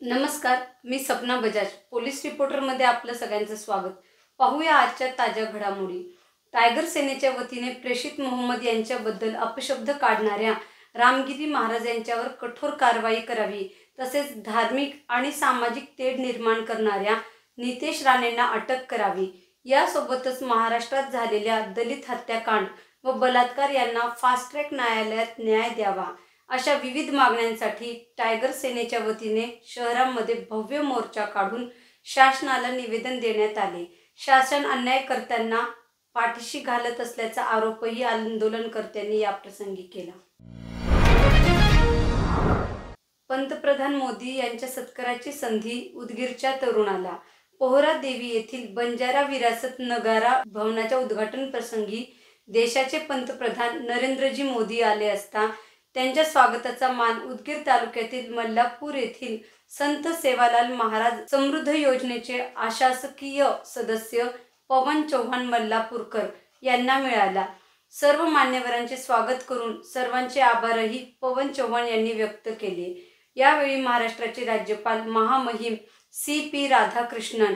नमस्कार, मी सपना बजाज पोलीस रिपोर्टरमध्ये आपलं सगळ्यांचं स्वागत। पाहूया आजच्या ताज्या घडामोडी। टायगर सेनेच्या वतीने प्रेषित मोहम्मद यांच्याबद्दल अपशब्द काढणाऱ्या रामगिरी महाराज यांच्यावर कठोर कारवाई करावी, तसेच धार्मिक आणि सामाजिक तेढ निर्माण करणाऱ्या नितेश राणेंना अटक करावी। यासोबतच महाराष्ट्रात झालेल्या दलित हत्याकांड व बलात्कार यांना फास्ट ट्रॅक न्यायालयात न्याय द्यावा, अशा विविध मागण्यांसाठी टायगर सेनेच्या वतीने शहरामध्ये भव्य मोर्चा काढून शासनाला निवेदन देण्यात आले। शासन अन्यायकर्त्यांना पाठीशी घालत असल्याचा आरोपही आंदोलनकर्त्यांनी याप्रसंगी केला। पंतप्रधान मोदी यांच्या सत्काराची संधी उदगीरच्या तरुणाला। पोहरादेवी येथील बंजारा विरासत नगारा भवनाच्या उद्घाटन प्रसंगी देशाचे पंतप्रधान नरेंद्रजी मोदी आले असता त्यांच्या स्वागताचा मान उदगीर तालुक्यातील मल्लापूर येथील संत सेवालाल महाराज समृद्ध योजनेचे अशासकीय सदस्य पवन चव्हाण मल्लापूरकर यांना मिळाला। सर्व मान्यवरांचे स्वागत करून सर्वांचे आभारही पवन चव्हाण यांनी व्यक्त केले। यावेळी महाराष्ट्राचे राज्यपाल महामहिम CP राधाकृष्णन,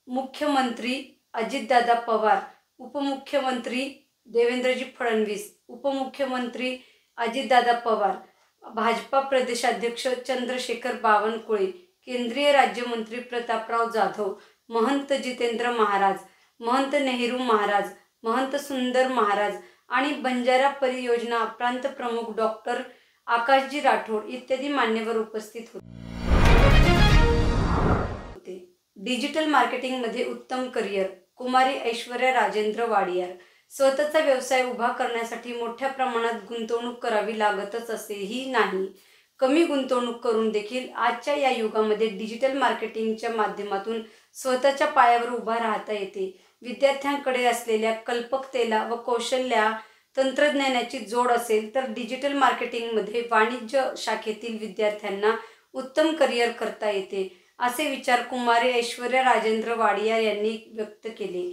मुख्यमंत्री अजितदादा पवार, उपमुख्यमंत्री देवेंद्रजी फडणवीस, उपमुख्यमंत्री अजितदादा पवार, भाजपा प्रदेशाध्यक्ष चंद्रशेखर बावनकुळे, केंद्रीय राज्यमंत्री प्रतापराव जाधव, महंत जितेंद्र महाराज, महंत नेहरू महाराज, महंत सुंदर महाराज आणि बंजारा परियोजना प्रांत प्रमुख डॉक्टर आकाशजी राठोड इत्यादी मान्यवर उपस्थित होते। डिजिटल मार्केटिंगमध्ये उत्तम करिअर, कुमारी ऐश्वर्या राजेंद्र वाडियार। स्वतःचा व्यवसाय उभा करण्यासाठी मोठ्या प्रमाणात गुंतवणूक करावी लागतच असेही नाही। कमी गुंतवणूक करून देखील आजच्या या युगामध्ये डिजिटल मार्केटिंगच्या माध्यमातून स्वतःच्या पायावर उभा राहता येते। विद्यार्थ्यांकडे असलेल्या कल्पकतेला व कौशल्या तंत्रज्ञानाची जोड असेल तर डिजिटल मार्केटिंगमध्ये वाणिज्य शाखेतील विद्यार्थ्यांना उत्तम करिअर करता येते, असे विचार कुमारी ऐश्वर्या राजेंद्र वाडियार यांनी व्यक्त केले।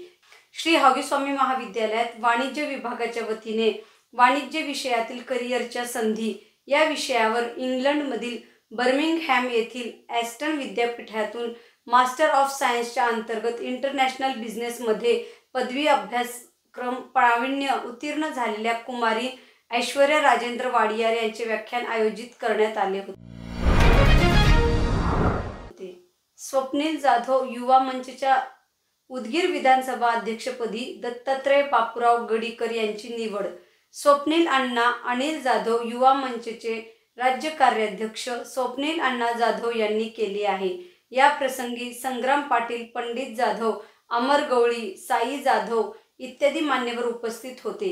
श्री हवी स्वामी महाविद्यालयात वाणिज्य विभागाच्या वतीने वाणिज्य विषयातील करिअरच्या संधी या विषयावर इंग्लंडमधील बर्मिंगहॅम येथील ॲस्टन विद्यापीठातून मास्टर ऑफ सायन्सच्या अंतर्गत इंटरनॅशनल बिझनेसमध्ये पदवी अभ्यासक्रम प्रावीण्य उत्तीर्ण झालेल्या कुमारी ऐश्वर्या राजेंद्र वाडियार यांचे व्याख्यान आयोजित करण्यात आले होते। स्वप्नील जाधव युवा मंचच्या उदगीर विधानसभा अध्यक्षपदी दत्तात्रय बापूराव गडीकर यांची निवड। स्वप्नील अण्णा अनिल जाधव युवा मंचचे राज्य कार्याध्यक्ष स्वप्नील अण्णा जाधव यांनी केली आहे। या प्रसंगी संग्राम पाटील, पंडित जाधव, अमर गवळी, साई जाधव इत्यादी मान्यवर उपस्थित होते।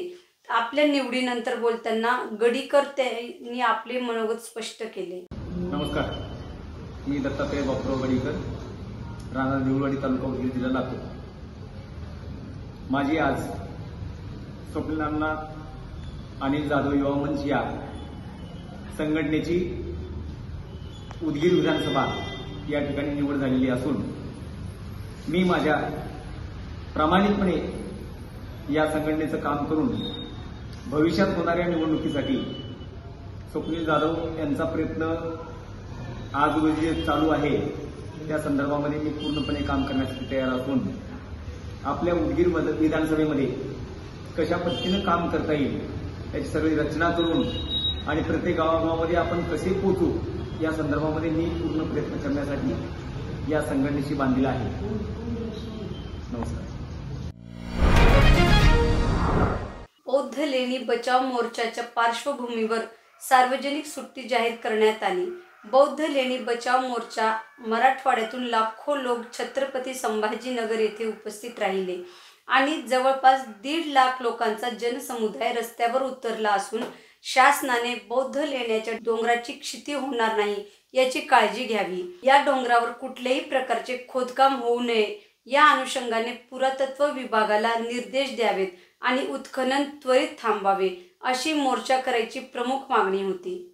आपल्या निवडीनंतर बोलताना गडीकर यांनी आपले मनोगत स्पष्ट केले। नमस्कार, मी दत्तात्रय बापूराव गडीकर, राहणार देऊळवाडी, तालुका उदगीर, जिल्हा लातूर। माझी आज स्वप्नील अण्णा अनिल जाधव युवा मंच या संघटनेची उदगीर विधानसभा या ठिकाणी निवड झालेली असून मी माझ्या प्रामाणिकपणे या संघटनेचं काम करून भविष्यात होणाऱ्या निवडणुकीसाठी स्वप्नील जाधव यांचा प्रयत्न आज रोजी चालू आहे त्या संदर्भामध्ये मी पूर्णपणे काम करण्यासाठी तयार असून आपल्या उदगीर विधानसभेमध्ये कशा पद्धतीनं काम करता येईल याची सगळी रचना करून आणि प्रत्येक गावागावामध्ये आपण कसे पोहोचू या संदर्भामध्ये मी पूर्ण प्रयत्न करण्यासाठी या संघटनेशी बांधलेला आहे। नमस्कार। बौद्ध लेणी बचाव मोर्चाच्या पार्श्वभूमीवर सार्वजनिक सुट्टी जाहीर करण्यात आली। बौद्ध लेणी बचाव मोर्चा मराठवाड्यातून लाखो लोक छत्रपती संभाजीनगर येथे उपस्थित राहिले आणि जवळपास 1.5 लाख लोकांचा जनसमुदाय रस्त्यावर उतरला असून शासनाने बौद्ध लेण्याच्या डोंगराची क्षती होणार नाही याची काळजी घ्यावी। या डोंगरावर कुठल्याही प्रकारचे खोदकाम होऊ नये या अनुषंगाने पुरातत्व विभागाला निर्देश द्यावेत आणि उत्खनन त्वरित थांबावे, अशी मोर्चाकर्त्यांची प्रमुख मागणी होती।